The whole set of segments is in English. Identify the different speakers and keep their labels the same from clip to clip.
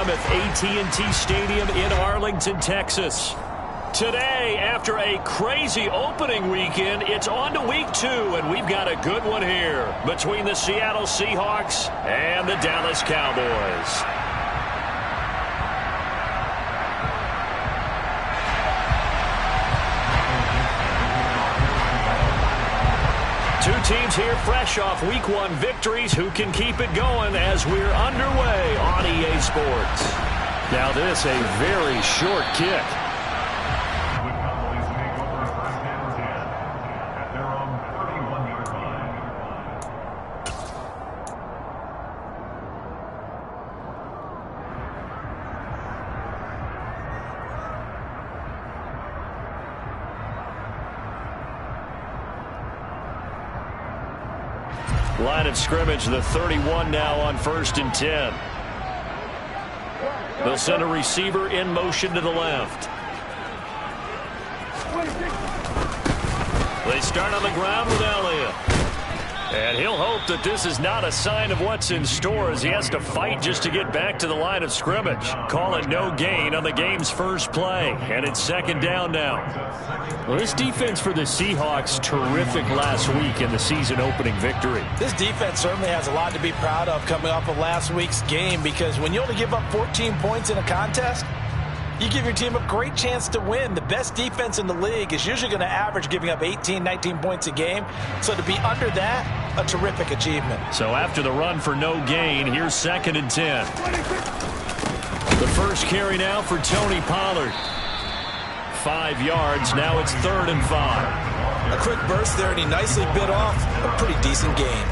Speaker 1: Mammoth AT&T Stadium in Arlington, Texas. Today, after a crazy opening weekend, it's on to week 2, and we've got a good one here between the Seattle Seahawks and the Dallas Cowboys. Two teams here fresh off Week 1 victories who can keep it going as we're underway on EA Sports. Now this, a very short kick. Line of scrimmage, the 31 now on 1st and 10. They'll send a receiver in motion to the left. They start on the ground with Elliott. And he'll hope that this is not a sign of what's in store as he has to fight just to get back to the line of scrimmage. Call it no gain on the game's first play. And it's 2nd down now. Well, this defense for the Seahawks, terrific last week in the season opening victory.
Speaker 2: This defense certainly has a lot to be proud of coming off of last week's game, because when you only give up 14 points in a contest, you give your team a great chance to win. The best defense in the league is usually going to average giving up 18, 19 points a game. So to be under that, a terrific achievement.
Speaker 1: So after the run for no gain, here's 2nd and 10. The first carry now for Tony Pollard. 5 yards. Now it's 3rd and 5.
Speaker 2: A quick burst there, and he nicely bit off a pretty decent gain.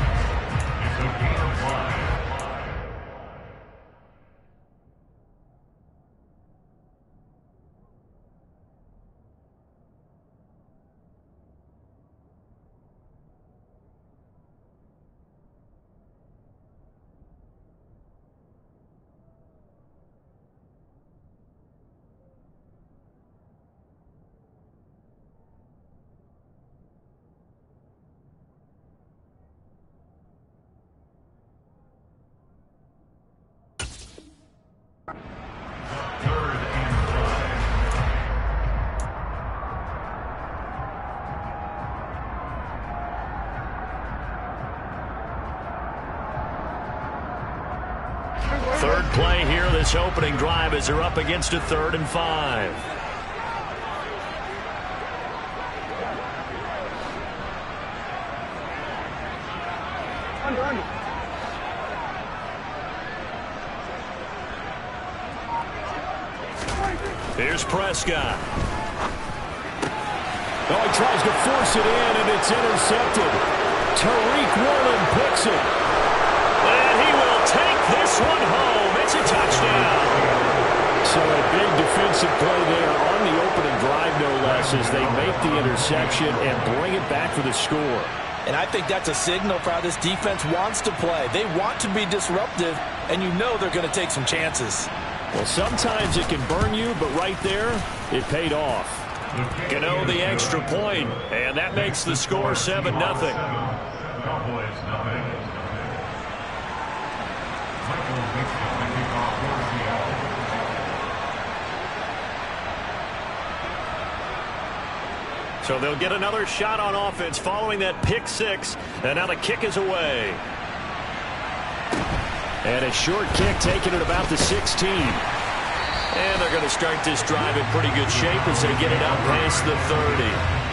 Speaker 1: Third play here, this opening drive, as they're up against a 3rd and 5. Here's Prescott. Oh, he tries to force it in, and it's intercepted. Tariq Woolen picks it. And he will take this one home. It's a touchdown. So a big defensive play there on the opening drive, no less, as they make the interception and bring it back for the score.
Speaker 2: And I think that's a signal for how this defense wants to play. They want to be disruptive, and you know they're going to take some chances.
Speaker 1: Well, sometimes it can burn you, but right there, it paid off. Gano the extra point, and that makes the score 7-0. So they'll get another shot on offense following that pick 6, and now the kick is away. And a short kick taken at about the 16. And they're going to start this drive in pretty good shape as they get it up past the 30.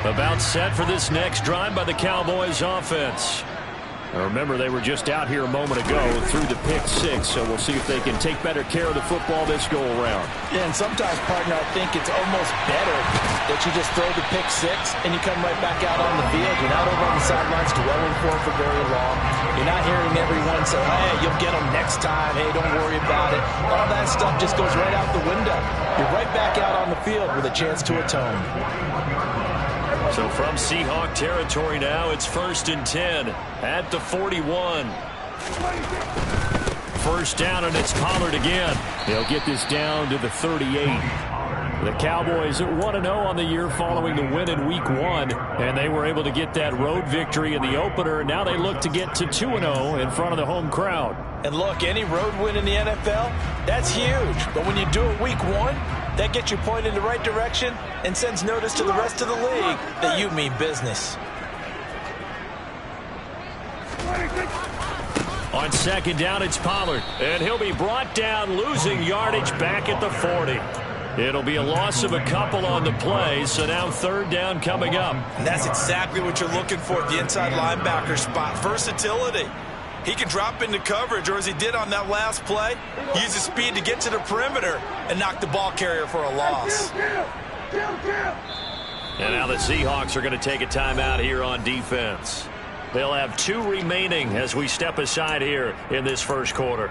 Speaker 1: About set for this next drive by the Cowboys offense. Remember, they were just out here a moment ago through the pick six, so we'll see if they can take better care of the football this go-around.
Speaker 2: Yeah, and sometimes, partner, I think it's almost better that you just throw the pick six and you come right back out on the field. You're not over on the sidelines dwelling for very long. You're not hearing everyone say, hey, you'll get them next time. Hey, don't worry about it. All that stuff just goes right out the window. You're right back out on the field with a chance to atone.
Speaker 1: So from Seahawk territory now, it's 1st and 10 at the 41. First down, and it's Pollard again. He'll get this down to the 38. The Cowboys 1-0 on the year following the win in Week 1, and they were able to get that road victory in the opener. Now they look to get to 2-0 in front of the home crowd.
Speaker 2: And look, any road win in the NFL, that's huge. But when you do it Week 1, that gets you pointed in the right direction and sends notice to the rest of the league that you mean business.
Speaker 1: On second down, it's Pollard, and he'll be brought down, losing yardage back at the 40. It'll be a loss of a couple on the play, so now 3rd down coming up.
Speaker 2: And that's exactly what you're looking for at the inside linebacker spot, versatility. He can drop into coverage, or as he did on that last play, use his speed to get to the perimeter and knock the ball carrier for a loss.
Speaker 1: And now the Seahawks are going to take a timeout here on defense. They'll have 2 remaining as we step aside here in this first quarter.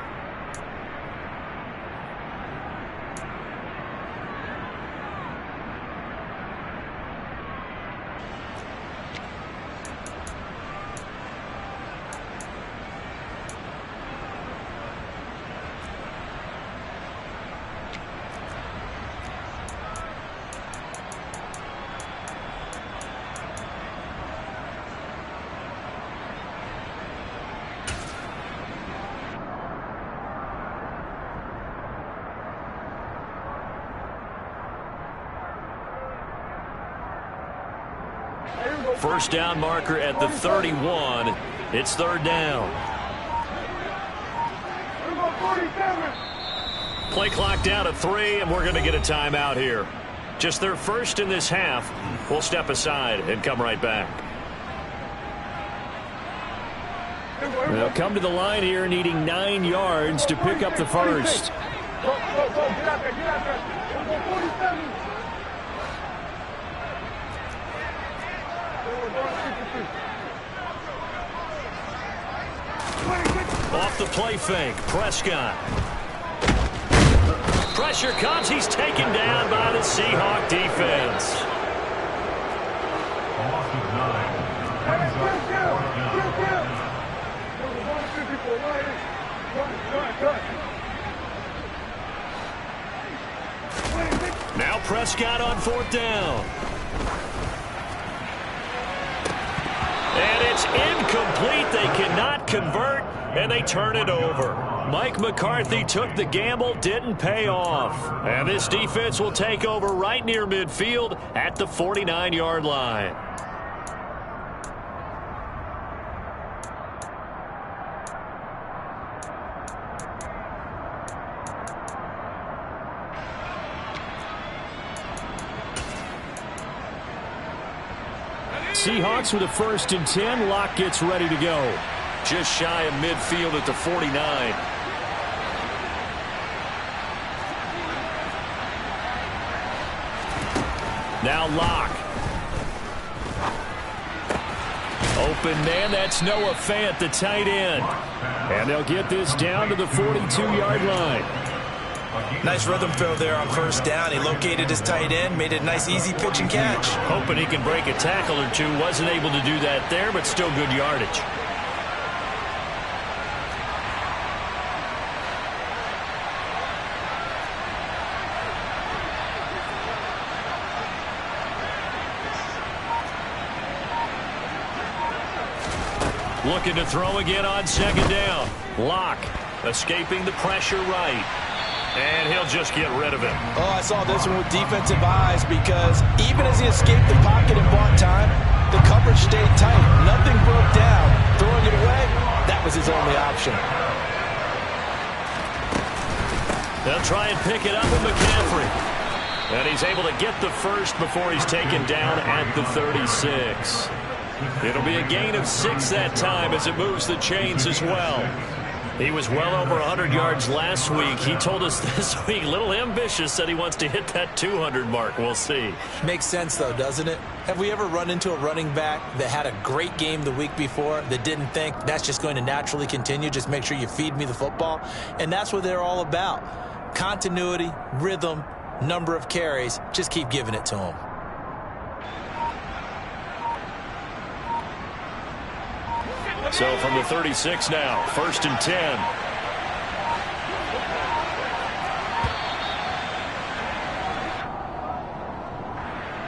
Speaker 1: First down marker at the 31. It's 3rd down. Play clock down to 3, and we're going to get a timeout here. Just their first in this half. We'll step aside and come right back. They'll come to the line here needing 9 yards to pick up the first. Off the play fake, Prescott. Pressure comes. He's taken down by the Seahawk defense. Now Prescott on 4th down. And it's incomplete. They cannot convert, and they turn it over. Mike McCarthy took the gamble, didn't pay off. And this defense will take over right near midfield at the 49-yard line. Seahawks with a 1st and 10. Locke gets ready to go. Just shy of midfield at the 49. Now Locke. Open man, that's Noah Fant, the tight end. And they'll get this down to the 42-yard line.
Speaker 2: Nice rhythm throw there on 1st down. He located his tight end, made it a nice easy pitch and catch.
Speaker 1: Hoping he can break a tackle or two. Wasn't able to do that there, but still good yardage. Looking to throw again on 2nd down. Locke escaping the pressure right. And he'll just get rid of it.
Speaker 2: Oh, I saw this one with defensive eyes because even as he escaped the pocket and bought time, the coverage stayed tight. Nothing broke down. Throwing it away, that was his only option.
Speaker 1: They'll try and pick it up with McCaffrey. And he's able to get the first before he's taken down at the 36. It'll be a gain of 6 that time as it moves the chains as well. He was well over 100 yards last week. He told us this week, a little ambitious, said he wants to hit that 200 mark. We'll see.
Speaker 2: Makes sense, though, doesn't it? Have we ever run into a running back that had a great game the week before that didn't think that's just going to naturally continue? Just make sure you feed me the football. And that's what they're all about. Continuity, rhythm, number of carries. Just keep giving it to them.
Speaker 1: So from the 36 now, 1st and 10.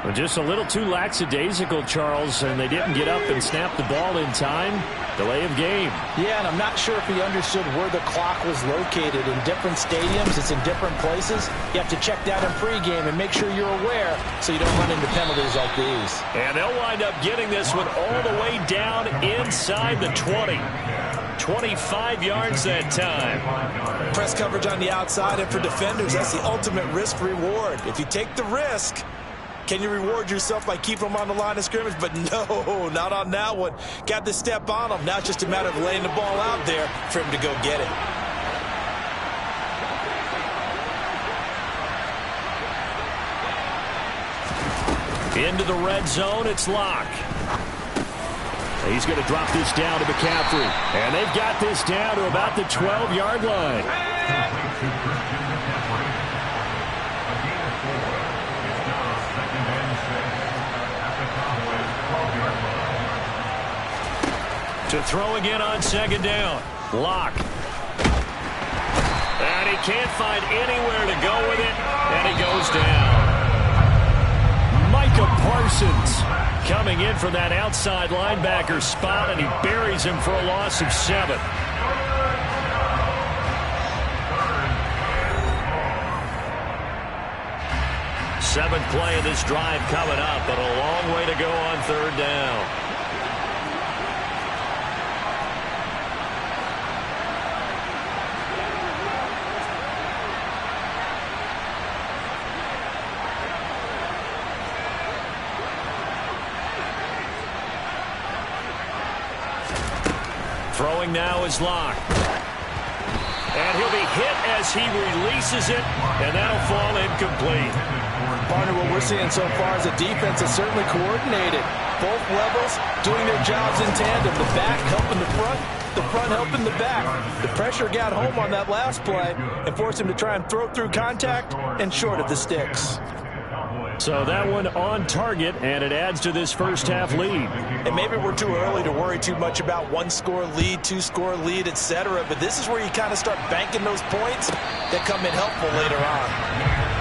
Speaker 1: Well, just a little too lackadaisical, Charles, and they didn't get up and snap the ball in time. Delay of game.
Speaker 2: Yeah, and I'm not sure if he understood where the clock was located. In different stadiums, it's in different places. You have to check that in pregame and make sure you're aware so you don't run into penalties like these.
Speaker 1: And they'll wind up getting this one all the way down inside the 20. 25 yards that time.
Speaker 2: Press coverage on the outside, and for defenders, that's the ultimate risk-reward. If you take the risk, can you reward yourself by keeping them on the line of scrimmage? But no, not on that one. Got the step on them. Now it's just a matter of laying the ball out there for him to go get it.
Speaker 1: Into the red zone, it's Locke. He's going to drop this down to McCaffrey. And they've got this down to about the 12-yard line. To throw again on 2nd down. Locke. And he can't find anywhere to go with it. And he goes down. Micah Parsons coming in from that outside linebacker spot, and he buries him for a loss of 7. Seventh play of this drive coming up, but a long way to go on 3rd down. Throwing now is Locke. And he'll be hit as he releases it, and that'll fall incomplete.
Speaker 2: Partner, what we're seeing so far is a defense that's certainly coordinated. Both levels doing their jobs in tandem. The back helping the front helping the back. The pressure got home on that last play and forced him to try and throw through contact and short of the sticks.
Speaker 1: So that one on target, and it adds to this first half lead.
Speaker 2: And maybe we're too early to worry too much about 1-score lead, 2-score lead, etc. But this is where you kind of start banking those points that come in helpful later on.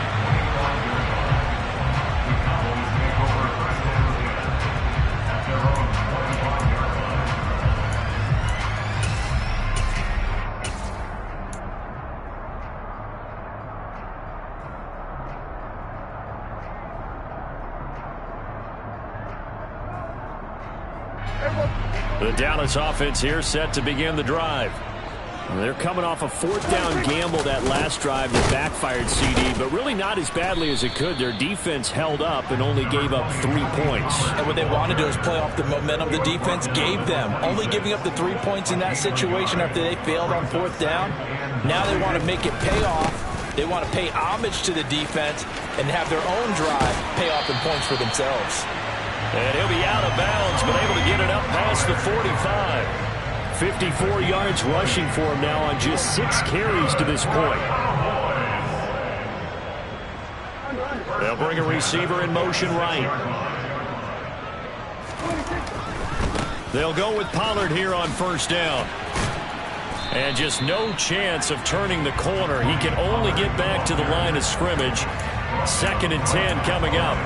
Speaker 2: The Dallas offense here set to begin the drive. They're coming off a 4th down gamble that last drive that backfired, CD, but really not as badly as it could. Their defense held up and only gave up 3 points. And what they want to do is play off the momentum the defense gave them. Only giving up the 3 points in that situation after they failed on 4th down. Now they want to make it pay off. They want to pay homage to the defense and have their own drive pay off in points for themselves.
Speaker 1: And he'll be out of bounds, but able to get it up past the 45. 54 yards rushing for him now on just 6 carries to this point. They'll bring a receiver in motion right. They'll go with Pollard here on 1st down. And just no chance of turning the corner. He can only get back to the line of scrimmage. 2nd and 10 coming up.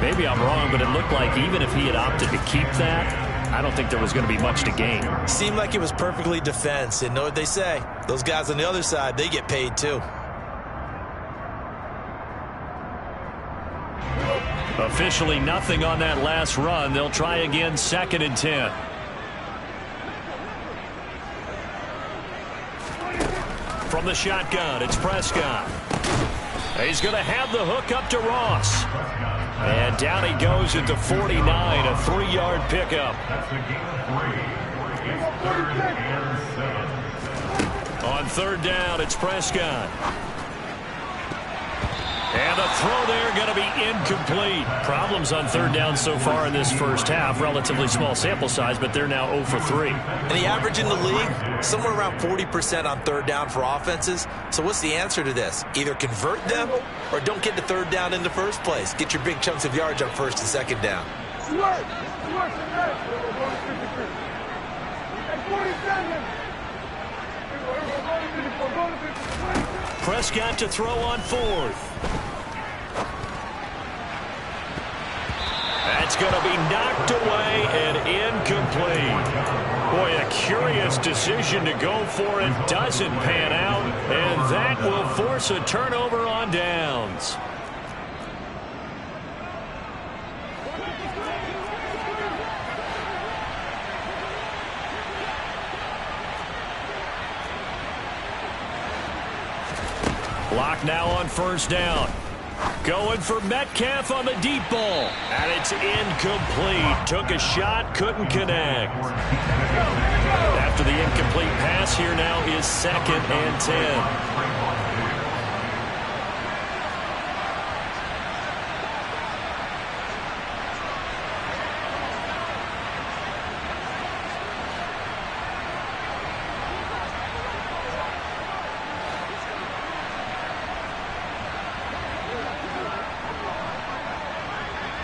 Speaker 1: Maybe I'm wrong, but it looked like even if he had opted to keep that, I don't think there was going to be much to gain.
Speaker 2: Seemed like it was perfectly defense. And know what they say? Those guys on the other side, they get paid too.
Speaker 1: Officially nothing on that last run. They'll try again, 2nd and 10. From the shotgun, it's Prescott. He's going to have the hook up to Ross. And down he goes at the 49, a 3-yard pickup. On third down, it's Prescott. And the throw there going to be incomplete. Problems on third down so far in this first half. Relatively small sample size, but they're now 0 for 3.
Speaker 2: And the average in the league, somewhere around 40% on third down for offenses. So what's the answer to this? Either convert them or don't get to third down in the first place. Get your big chunks of yards on first and second down.
Speaker 1: Prescott to throw on fourth. That's going to be knocked away and incomplete. Boy, a curious decision to go for it. Doesn't pan out, and that will force a turnover on downs. Clock now on first down. Going for Metcalf on the deep ball. And it's incomplete. Took a shot, couldn't connect. After the incomplete pass, here now is 2nd and 10.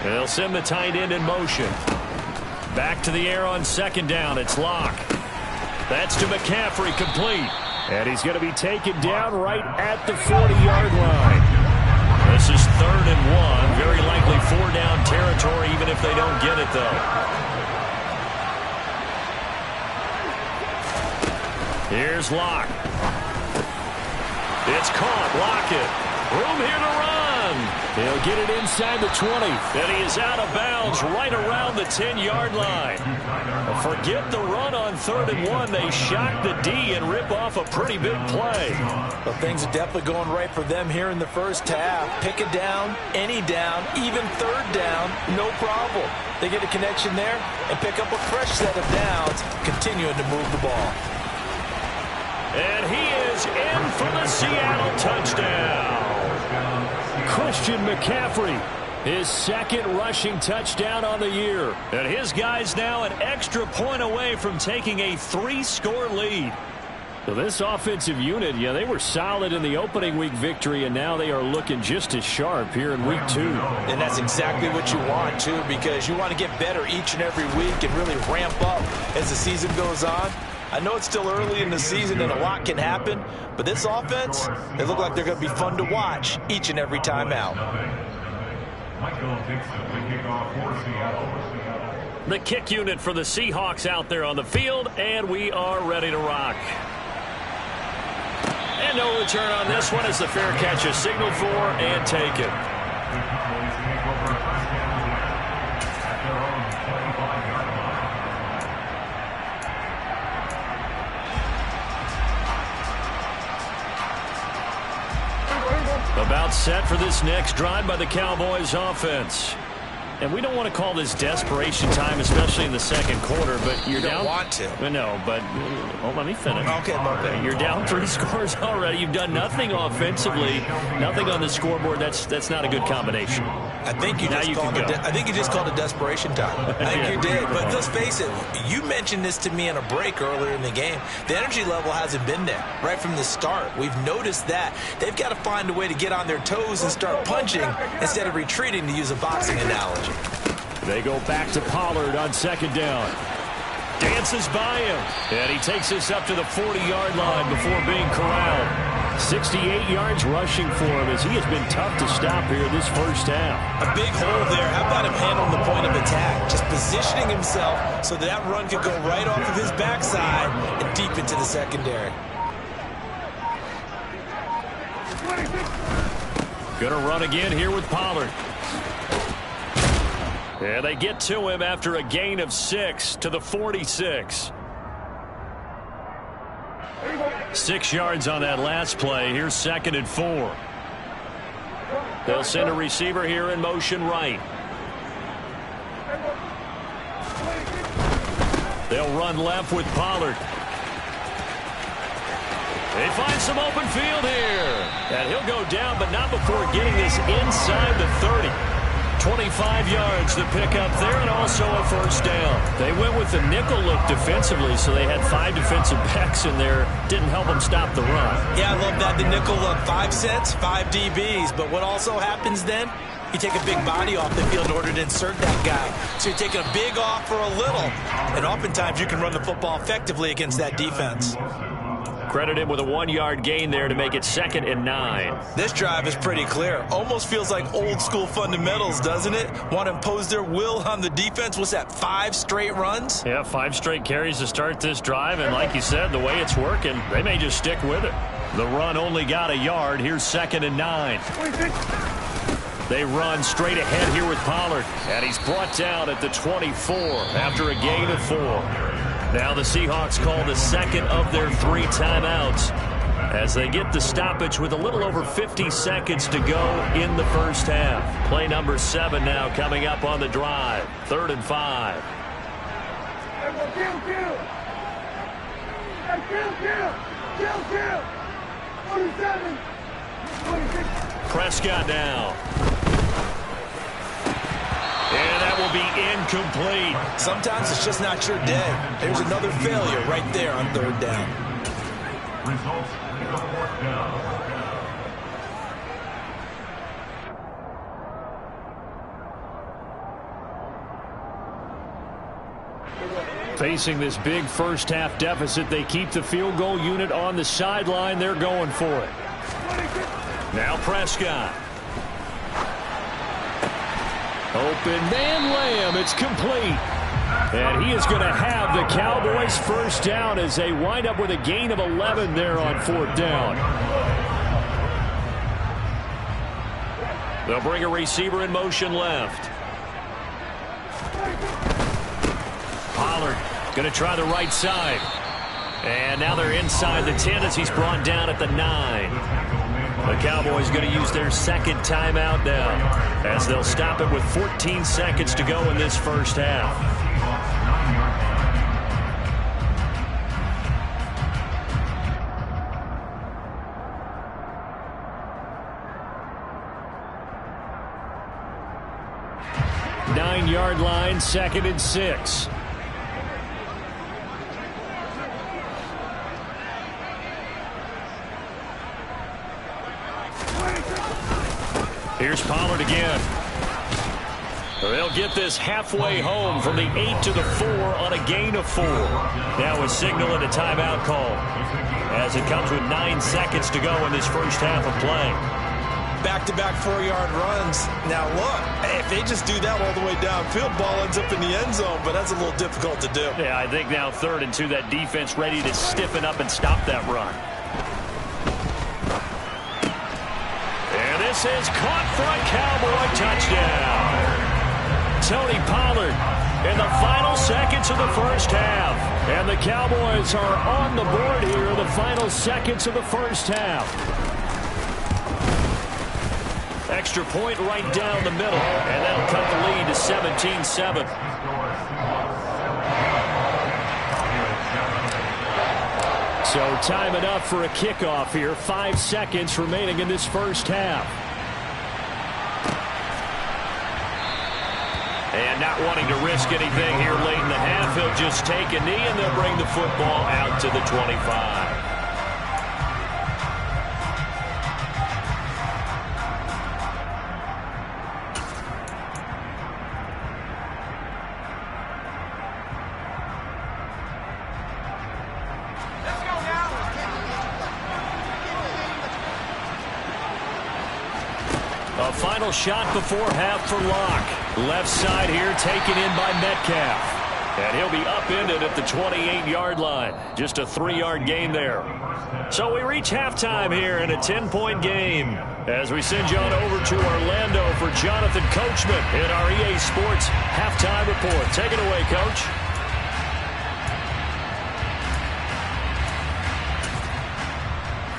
Speaker 1: They'll send the tight end in motion. Back to the air on second down. It's Locke. That's to McCaffrey, complete. And he's going to be taken down right at the 40-yard line. This is 3rd and 1. Very likely 4-down territory, even if they don't get it, though. Here's Locke. It's caught. Lockett. Room here to run. He'll get it inside the 20. And he is out of bounds right around the 10-yard line. Forget the run on 3rd and 1. They shock the D and rip off a pretty big play.
Speaker 2: Well, things are definitely going right for them here in the first half. Pick a down, any down, even 3rd down, no problem. They get a connection there and pick up a fresh set of downs, continuing to move the ball.
Speaker 1: And he is in for the Seattle touchdown. Christian McCaffrey, his 2nd rushing touchdown on the year. And his guys now an extra point away from taking a 3-score lead. So this offensive unit, yeah, they were solid in the opening week victory, and now they are looking just as sharp here in week 2.
Speaker 2: And that's exactly what you want, too, because you want to get better each and every week and really ramp up as the season goes on. I know it's still early in the season and a lot can happen, but this offense, they look like they're going to be fun to watch each and every time out.
Speaker 1: The kick unit for the Seahawks out there on the field, and we are ready to rock. And no return on this one as the fair catch is signaled for and taken. About set for this next drive by the Cowboys offense. And we don't want to call this desperation time, especially in the second quarter, but you're down.
Speaker 2: You don't want to.
Speaker 1: No, but let me finish.
Speaker 2: Okay.
Speaker 1: You're down 3 scores already. You've done nothing offensively, nothing on the scoreboard. That's not a good combination.
Speaker 2: I think you just called it desperation time. I think you did. But let's face it, you mentioned this to me on a break earlier in the game. The energy level hasn't been there right from the start. We've noticed that. They've got to find a way to get on their toes and start punching instead of retreating, to use a boxing analogy.
Speaker 1: They go back to Pollard on second down. Dances by him. And he takes this up to the 40-yard line before being corralled. 68 yards rushing for him as he has been tough to stop here this first half.
Speaker 2: A big hole there. How about him handling the point of attack? Just positioning himself so that run could go right off of his backside and deep into the secondary.
Speaker 1: Gonna run again here with Pollard. And they get to him after a gain of 6 to the 46. 6 yards on that last play. Here's 2nd and 4. They'll send a receiver here in motion right. They'll run left with Pollard. They find some open field here. And he'll go down, but not before getting this inside the 30. 25 yards to pick up there, and also a first down. They went with the nickel look defensively, so they had 5 defensive backs in there. Didn't help them stop the run.
Speaker 2: Yeah, I love that. The nickel look, 5 sets, 5 DBs. But what also happens then? You take a big body off the field in order to insert that guy. So you're taking a big off for a little. And oftentimes you can run the football effectively against that defense.
Speaker 1: Credit him with a 1-yard gain there to make it 2nd and 9.
Speaker 2: This drive is pretty clear. Almost feels like old school fundamentals, doesn't it? Want to impose their will on the defense. What's that, 5 straight runs?
Speaker 1: Yeah, 5 straight carries to start this drive. And like you said, the way it's working, they may just stick with it. The run only got a yard. Here's 2nd and 9. They run straight ahead here with Pollard. And he's brought down at the 24 after a gain of 4. Now the Seahawks call the second of their 3 timeouts as they get the stoppage with a little over 50 seconds to go in the first half. Play number 7 now coming up on the drive. 3rd and 5. Prescott now. And that will be incomplete.
Speaker 2: Sometimes it's just not your day. There's another failure right there on 3rd down.
Speaker 3: Results in the 4th down.
Speaker 1: Facing this big first half deficit, they keep the field goal unit on the sideline. They're going for it. Now Prescott. Open man Lamb. It's complete. And he is going to have the Cowboys first down as they wind up with a gain of 11 there on 4th down. They'll bring a receiver in motion left. Pollard going to try the right side. And now they're inside the 10 as he's brought down at the 9. The Cowboys going to use their 2nd timeout now as they'll stop it with 14 seconds to go in this first half. Nine-yard line, 2nd and 6. Here's Pollard again. They'll get this halfway home from the 8 to the 4 on a gain of 4. Now a signal and a timeout call as it comes with 9 seconds to go in this first half of play.
Speaker 2: Back-to-back 4-yard runs. Now look, if they just do that all the way downfield, ball ends up in the end zone, but that's a little difficult to do.
Speaker 1: Yeah, I think now 3rd and 2, that defense ready to stiffen up and stop that run. This is caught for a Cowboy touchdown. Tony Pollard in the final seconds of the first half. And the Cowboys are on the board here in the final seconds of the first half. Extra point right down the middle. And that'll cut the lead to 17-7. So time enough for a kickoff here. 5 seconds remaining in this first half. And not wanting to risk anything here late in the half, he'll just take a knee and they'll bring the football out to the 25. A final shot before half for Locke. Left side here taken in by Metcalf. And he'll be upended at the 28-yard line. Just a 3-yard gain there. So we reach halftime here in a 10-point game as we send you on over to Orlando for Jonathan Coachman in our EA Sports Halftime Report. Take it away, Coach.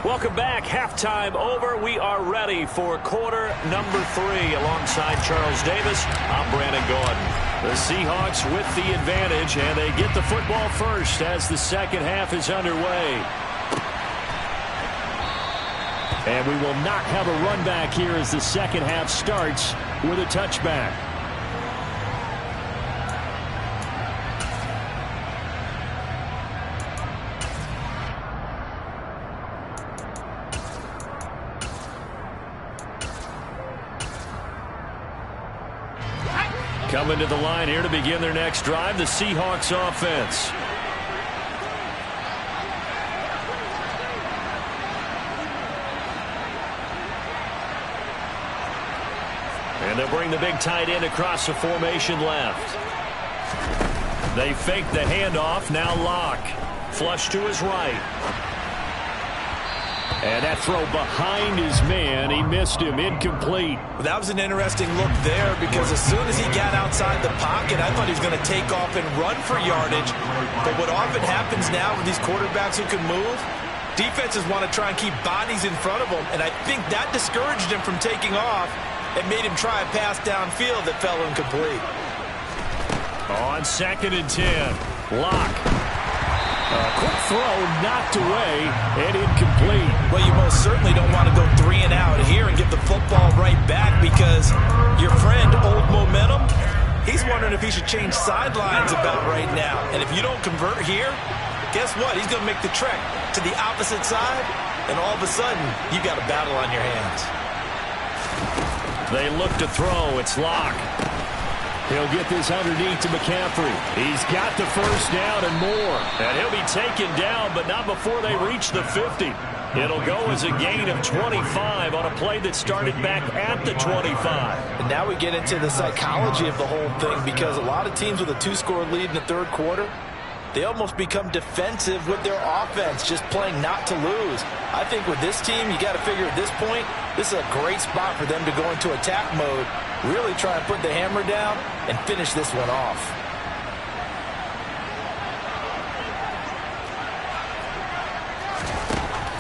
Speaker 1: Welcome back. Halftime over. We are ready for quarter number 3. Alongside Charles Davis, I'm Brandon Gordon. The Seahawks with the advantage, and they get the football first as the second half is underway. And we will not have a run back here as the second half starts with a touchback. Coming to the line here to begin their next drive, the Seahawks offense. And they'll bring the big tight end across the formation left. They fake the handoff. Now Locke. Flush to his right. And that throw behind his man. He missed him. Incomplete.
Speaker 2: Well, that was an interesting look there because as soon as he got outside the pocket, I thought he was going to take off and run for yardage. But what often happens now with these quarterbacks who can move, defenses want to try and keep bodies in front of them. And I think that discouraged him from taking off and made him try a pass downfield that fell incomplete.
Speaker 1: On 2nd and 10, Locke. A quick throw knocked away and incomplete.
Speaker 2: Well, you most certainly don't want to go 3 and out here and give the football right back because your friend, Old Momentum, he's wondering if he should change sidelines about right now. And if you don't convert here, guess what? He's going to make the trek to the opposite side, and all of a sudden, you got a battle on your hands.
Speaker 1: They look to throw. It's Locke. He'll get this underneath to McCaffrey. He's got the first down and more. And he'll be taken down, but not before they reach the 50. It'll go as a gain of 25 on a play that started back at the 25.
Speaker 2: And now we get into the psychology of the whole thing because a lot of teams with a 2-score lead in the third quarter, they almost become defensive with their offense, just playing not to lose. I think with this team, you got to figure at this point, this is a great spot for them to go into attack mode, really try and put the hammer down and finish this one off.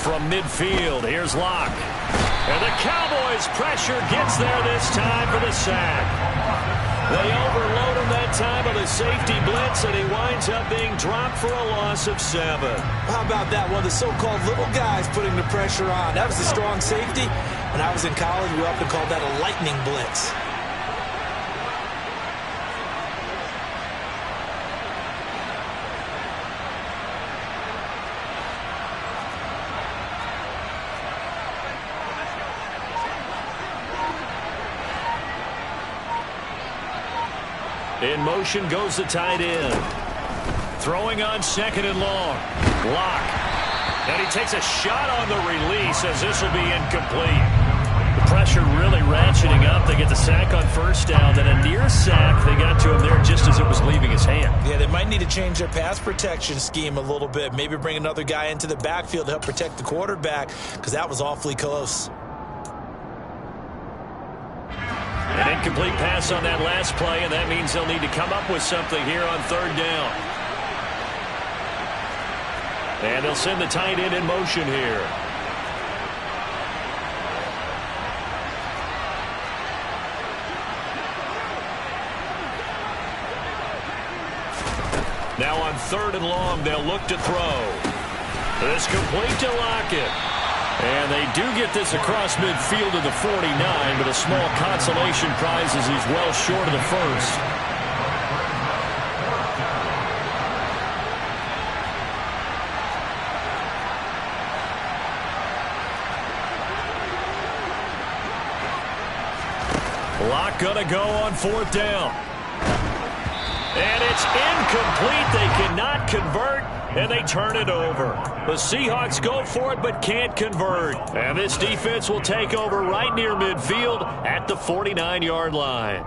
Speaker 1: From midfield, here's Locke. And the Cowboys pressure gets there this time for the sack. They overload him that time with a safety blitz, and he winds up being dropped for a loss of 7.
Speaker 2: How about that? One of the so-called little guys putting the pressure on. That was a strong safety. When I was in college, we often called that a lightning blitz.
Speaker 1: In motion goes the tight end. Throwing on 2nd and long. Locke. And he takes a shot on the release as this will be incomplete. The pressure really ratcheting up. They get the sack on first down. Then a near sack. They got to him there just as it was leaving his hand.
Speaker 2: Yeah, they might need to change their pass protection scheme a little bit. Maybe bring another guy into the backfield to help protect the quarterback because that was awfully close.
Speaker 1: An incomplete pass on that last play, and that means they'll need to come up with something here on 3rd down. And they'll send the tight end in motion here. Now on 3rd and long, they'll look to throw. This complete to Lockett. And they do get this across midfield to the 49, but a small consolation prize as he's well short of the first. Locke gonna go on 4th down. And it's incomplete. They cannot convert, and they turn it over. The Seahawks go for it but can't convert. And this defense will take over right near midfield at the 49-yard line.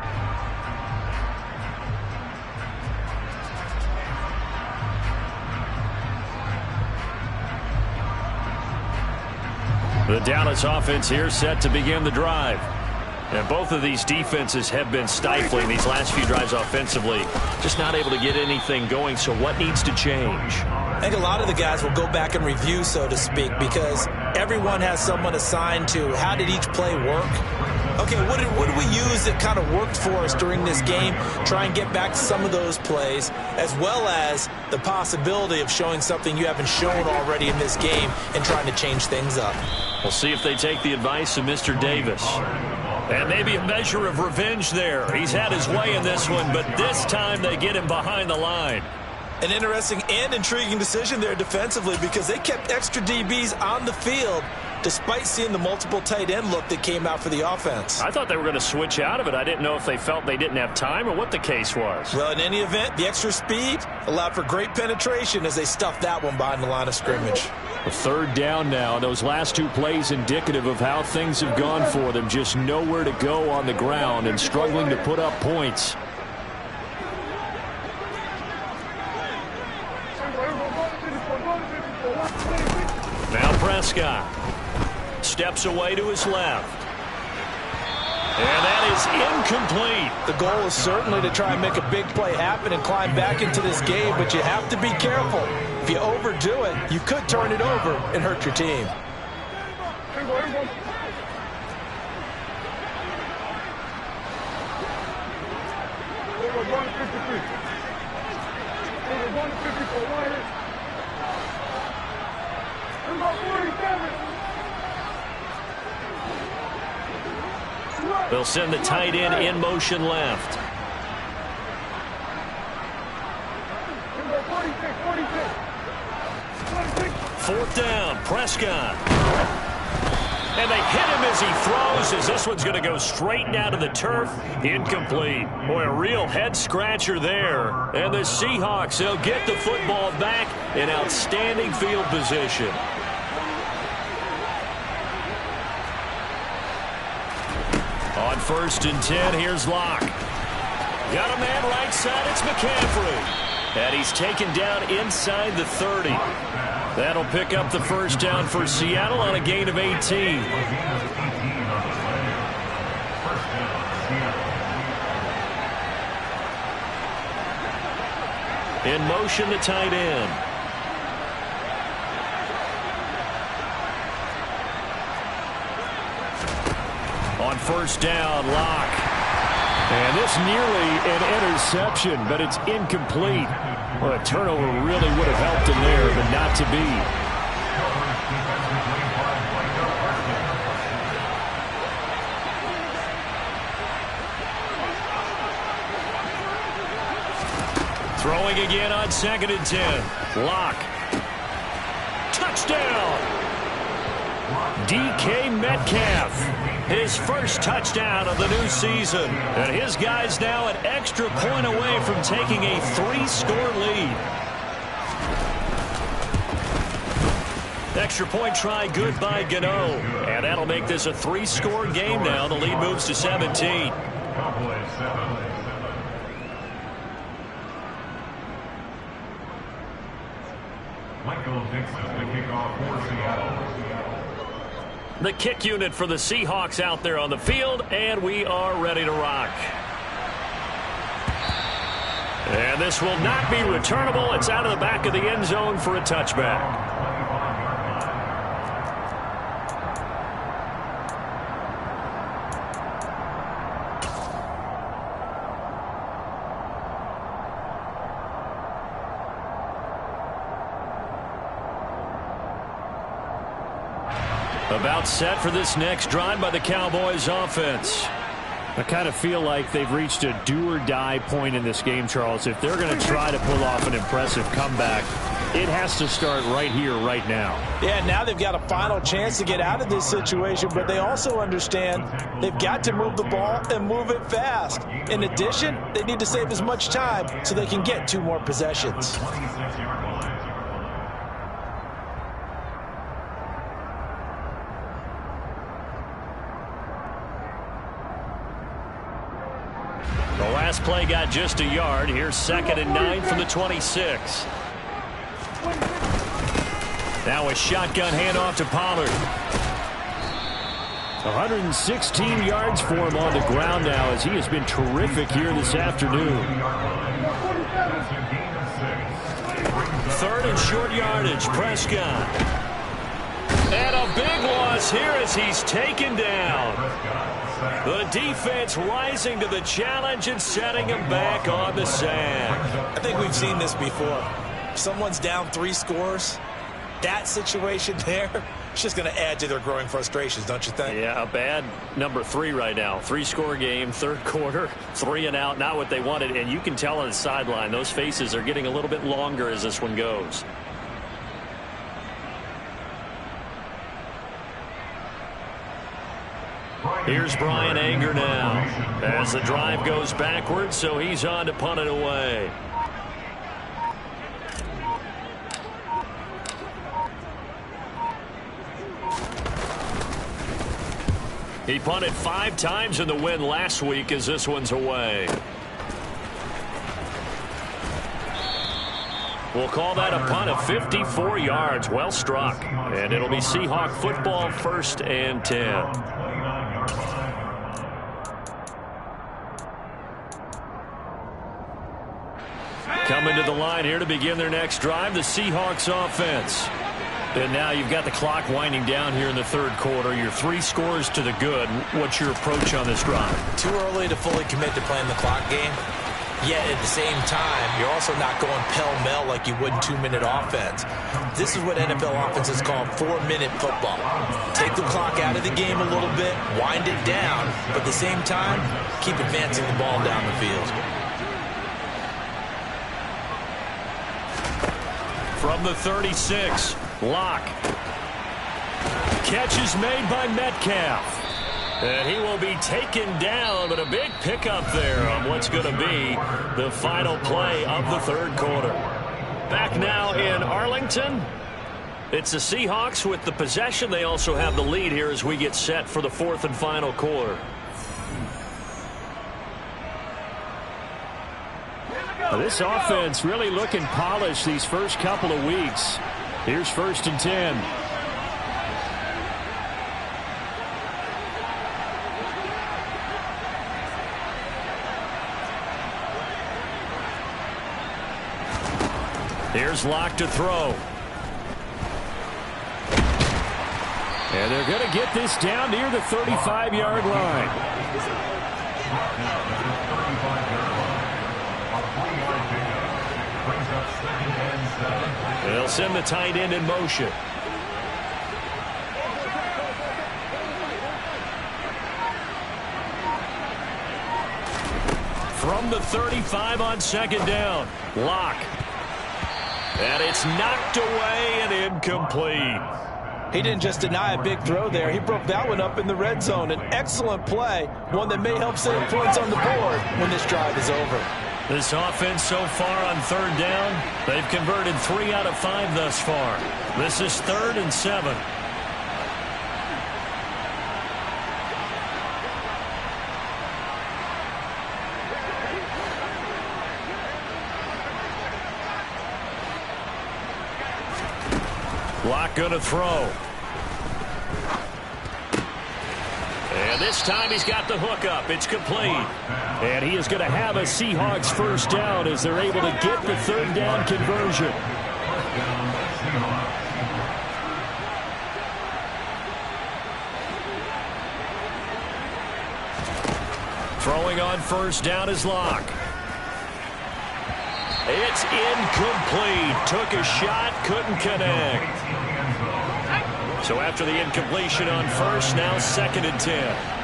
Speaker 1: The Dallas offense here set to begin the drive. And both of these defenses have been stifling these last few drives offensively. Just not able to get anything going, so what needs to change?
Speaker 2: I think a lot of the guys will go back and review, so to speak, because everyone has someone assigned to how did each play work. Okay, what did we use that kind of worked for us during this game? Try and get back to some of those plays, as well as the possibility of showing something you haven't shown already in this game and trying to change things up.
Speaker 1: We'll see if they take the advice of Mr. Davis. And maybe a measure of revenge there. He's had his way in this one, but this time they get him behind the line.
Speaker 2: An interesting and intriguing decision there defensively, because they kept extra DBs on the field despite seeing the multiple tight end look that came out for the offense.
Speaker 1: I thought they were going to switch out of it. I didn't know if they felt they didn't have time or what the case was.
Speaker 2: Well, in any event, the extra speed allowed for great penetration as they stuffed that one behind the line of scrimmage.
Speaker 1: A third down now. Those last two plays indicative of how things have gone for them. Just nowhere to go on the ground and struggling to put up points. Now Prescott steps away to his left. And that is incomplete.
Speaker 2: The goal is certainly to try and make a big play happen and climb back into this game, but you have to be careful. If you overdo it, you could turn it over and hurt your team.
Speaker 1: They'll send the tight end in motion left. Fourth down, Prescott. And they hit him as he throws, as this one's going to go straight down to the turf. Incomplete. Boy, a real head-scratcher there. And the Seahawks, they'll get the football back in outstanding field position. On 1st and 10, here's Locke. Got a man right side, it's McCaffrey. And he's taken down inside the 30. That'll pick up the first down for Seattle on a gain of 18. In motion, the tight end. On 1st down, Locke. And this nearly an interception, but it's incomplete. Well, a turnover really would have helped him there, but not to be. Throwing again on 2nd and 10. Locke. Touchdown! DK Metcalf. His first touchdown of the new season. And his guys now an extra point away from taking a 3-score lead. Extra point try good by Gano. And that'll make this a 3-score game now. The lead moves to 17.
Speaker 3: Michael Dixon, the kickoff for Seattle.
Speaker 1: The kick unit for the Seahawks out there on the field, and we are ready to rock. And this will not be returnable. It's out of the back of the end zone for a touchback. About set for this next drive by the Cowboys offense. I kind of feel like they've reached a do-or-die point in this game, Charles. If they're going to try to pull off an impressive comeback, it has to start right here, right now.
Speaker 2: Yeah, now they've got a final chance to get out of this situation, but they also understand they've got to move the ball and move it fast. In addition, they need to save as much time so they can get 2 more possessions.
Speaker 1: The last play got just a yard. Here's 2nd and 9 from the 26. Now a shotgun handoff to Pollard. 116 yards for him on the ground now, as he has been terrific here this afternoon.
Speaker 3: 3rd
Speaker 1: and short yardage. Prescott. And a big loss here as he's taken down. The defense rising to the challenge and setting him back on the sack.
Speaker 2: I think we've seen this before. If someone's down 3 scores, that situation there, it's just going to add to their growing frustrations, don't you think?
Speaker 1: Yeah, a bad number 3 right now. 3-score game, third quarter, 3 and out, not what they wanted. And you can tell on the sideline, those faces are getting a little bit longer as this one goes. Here's Brian Anger now as the drive goes backwards, so he's on to punt it away. He punted 5 times in the win last week as this one's away. We'll call that a punt of 54 yards. Well struck. And it'll be Seahawk football, 1st and 10. Coming to the line here to begin their next drive, the Seahawks offense. And now you've got the clock winding down here in the third quarter. You're 3 scores to the good. What's your approach on this drive?
Speaker 2: Too early to fully commit to playing the clock game. Yet at the same time, you're also not going pell-mell like you would in 2-minute offense. This is what NFL offenses call 4-minute football. Take the clock out of the game a little bit, wind it down, but at the same time, keep advancing the ball down the field.
Speaker 1: From the 36, Locke. Catch is made by Metcalf. And he will be taken down, but a big pickup there on what's going to be the final play of the third quarter. Back now in Arlington. It's the Seahawks with the possession. They also have the lead here as we get set for the 4th and final quarter. This offense really looking polished these first couple of weeks. Here's 1st and 10. Here's Locke to throw. And they're going to get this down near the 35-yard line. They'll send the tight end in motion. From the 35 on 2nd down, Locke. And it's knocked away and incomplete.
Speaker 2: He didn't just deny a big throw there. He broke that one up in the red zone. An excellent play, one that may help save points on the board when this drive is over.
Speaker 1: This offense so far on 3rd down, they've converted 3 out of 5 thus far. This is 3rd and 7. Locke going to throw. And this time he's got the hook up. It's complete. And he is going to have a Seahawks 1st down as they're able to get the 3rd down conversion. Throwing on 1st down is Locke. It's incomplete. Took a shot, couldn't connect. So after the incompletion on 1st, now 2nd and 10.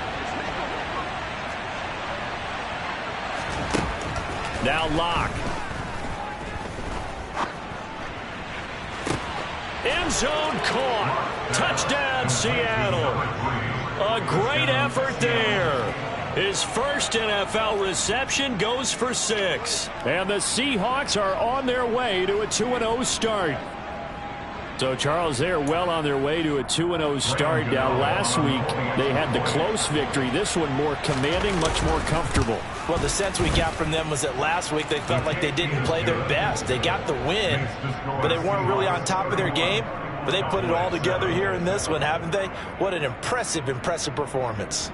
Speaker 1: Now Locke. End zone caught. Touchdown, Seattle. A great effort there. His first NFL reception goes for 6. And the Seahawks are on their way to a 2-0 start. So, Charles, they're well on their way to a 2-0 start. Now, last week, they had the close victory. This one more commanding, much more comfortable.
Speaker 2: Well, the sense we got from them was that last week they felt like they didn't play their best. They got the win, but they weren't really on top of their game. But they put it all together here in this one, haven't they? What an impressive, impressive performance.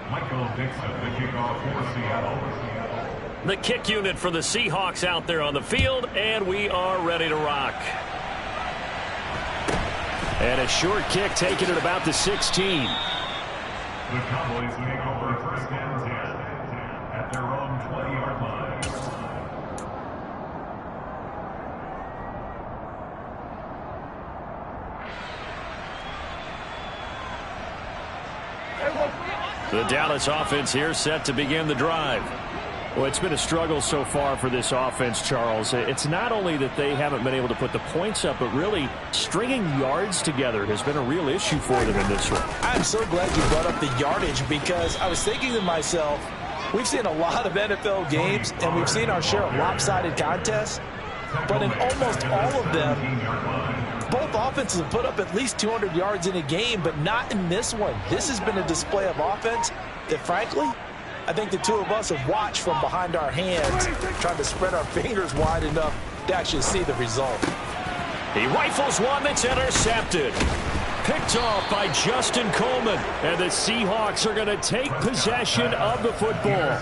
Speaker 3: Michael Dixon, the kickoff for Seattle.
Speaker 1: The kick unit for the Seahawks out there on the field, and we are ready to rock. And a short kick taken at about the 16.
Speaker 3: The Cowboys take over first and 10 at their own 20-yard line.
Speaker 1: The Dallas offense here set to begin the drive. Well, it's been a struggle so far for this offense, Charles. It's not only that they haven't been able to put the points up, but really stringing yards together has been a real issue for them in this one.
Speaker 2: I'm so glad you brought up the yardage, because I was thinking to myself, we've seen a lot of NFL games, and we've seen our share of lopsided contests, but in almost all of them, both offenses have put up at least 200 yards in a game, but not in this one. This has been a display of offense that, frankly, I think the two of us have watched from behind our hands, trying to spread our fingers wide enough to actually see the result.
Speaker 1: He rifles one that's intercepted. Picked off by Justin Coleman. And the Seahawks are going to take possession of the football.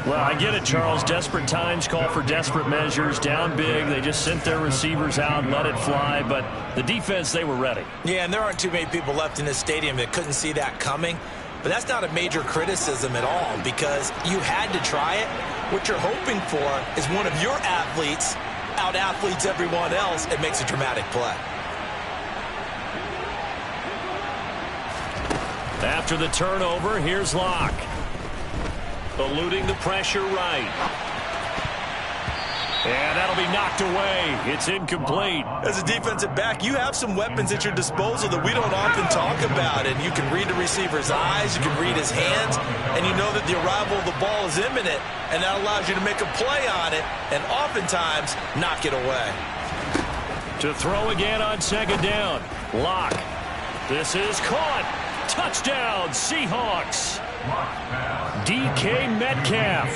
Speaker 1: Well, I get it, Charles. Desperate times call for desperate measures. Down big. They just sent their receivers out and let it fly. But the defense, they were ready.
Speaker 2: Yeah, and there aren't too many people left in this stadium that couldn't see that coming. But that's not a major criticism at all, because you had to try it. What you're hoping for is one of your athletes out-athletes everyone else and makes a dramatic play.
Speaker 1: After the turnover, here's Locke. Eluding the pressure right. And that'll be knocked away. It's incomplete.
Speaker 2: As a defensive back, you have some weapons at your disposal that we don't often talk about. And you can read the receiver's eyes, you can read his hands, and you know that the arrival of the ball is imminent. And that allows you to make a play on it and oftentimes knock it away.
Speaker 1: To throw again on second down. Locke. This is caught. Touchdown, Seahawks. DK Metcalf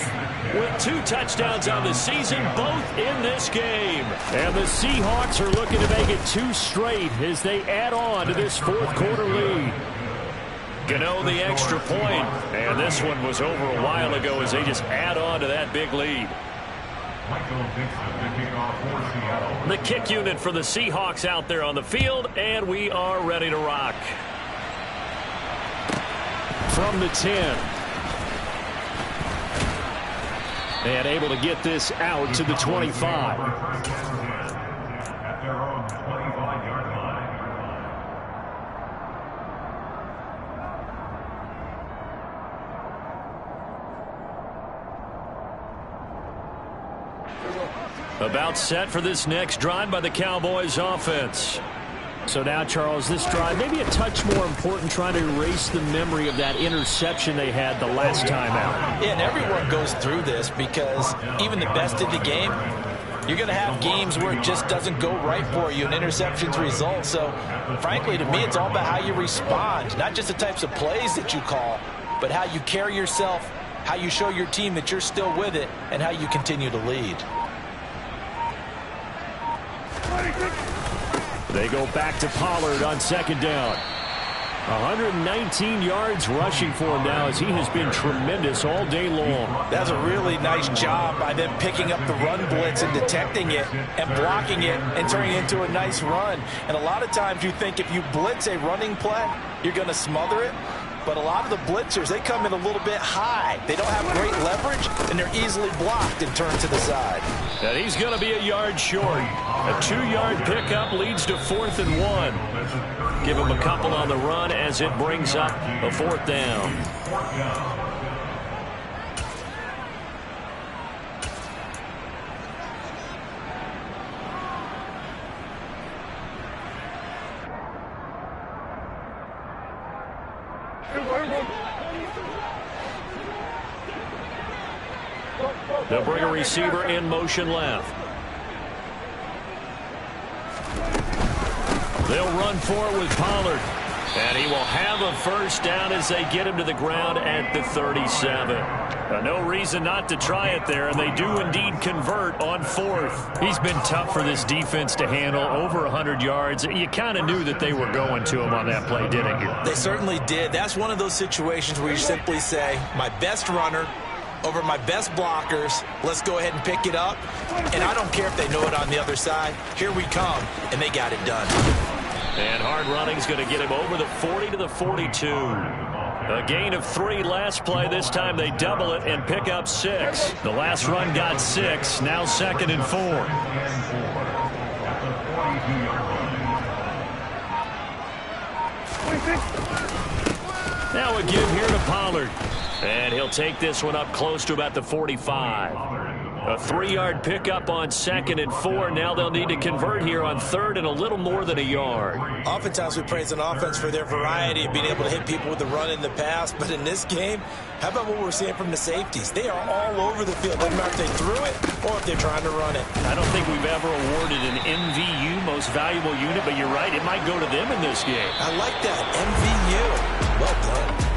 Speaker 1: with 2 touchdowns on the season, both in this game. And the Seahawks are looking to make it 2 straight as they add on to this fourth quarter lead. Gano the extra point, and this one was over a while ago as they just add on to that big lead. The kick unit for the Seahawks out there on the field, and we are ready to rock. From the 10. And able to get this out to the 25.
Speaker 3: At their own 25-yard line.
Speaker 1: About set for this next drive by the Cowboys offense. So now, Charles, this drive maybe a touch more important, trying to erase the memory of that interception they had the last time out.
Speaker 2: Yeah, and everyone goes through this, because even the best in the game, you're going to have games where it just doesn't go right for you and interceptions result. So, frankly, to me, it's all about how you respond, not just the types of plays that you call, but how you carry yourself, how you show your team that you're still with it, and how you continue to lead.
Speaker 1: They go back to Pollard on second down. 119 yards rushing for him now, as he has been tremendous all day long.
Speaker 2: That's a really nice job by them picking up the run blitz and detecting it and blocking it and turning it into a nice run. And a lot of times you think if you blitz a running play, you're going to smother it. But a lot of the blitzers, they come in a little bit high. They don't have great leverage, and they're easily blocked and turned to the side.
Speaker 1: And he's going to be a yard short. A 2-yard pickup leads to 4th and 1. Give him a couple on the run as it brings up a 4th down. They'll bring a receiver in motion left. They'll run for it with Pollard. And he will have a first down as they get him to the ground at the 37. No reason not to try it there, and they do indeed convert on 4th. He's been tough for this defense to handle, over 100 yards. You kind of knew that they were going to him on that play, didn't you?
Speaker 2: They certainly did. That's one of those situations where you simply say, my best runner over my best blockers. Let's go ahead and pick it up. And I don't care if they know it on the other side. Here we come, and they got it done.
Speaker 1: And hard running's going to get him over the 40 to the 42. A gain of 3 last play. This time they double it and pick up 6. The last run got 6. Now 2nd and 4. Now a give here to Pollard. And he'll take this one up close to about the 45. A 3-yard pickup on 2nd and 4. Now they'll need to convert here on 3rd and a little more than a yard.
Speaker 2: Oftentimes we praise an offense for their variety of being able to hit people with the run in the pass. But in this game, how about what we're seeing from the safeties? They are all over the field. Doesn't matter if they threw it or if they're trying to run it.
Speaker 1: I don't think we've ever awarded an MVU, most valuable unit, but you're right, it might go to them in this game.
Speaker 2: I like that. MVU. Well done.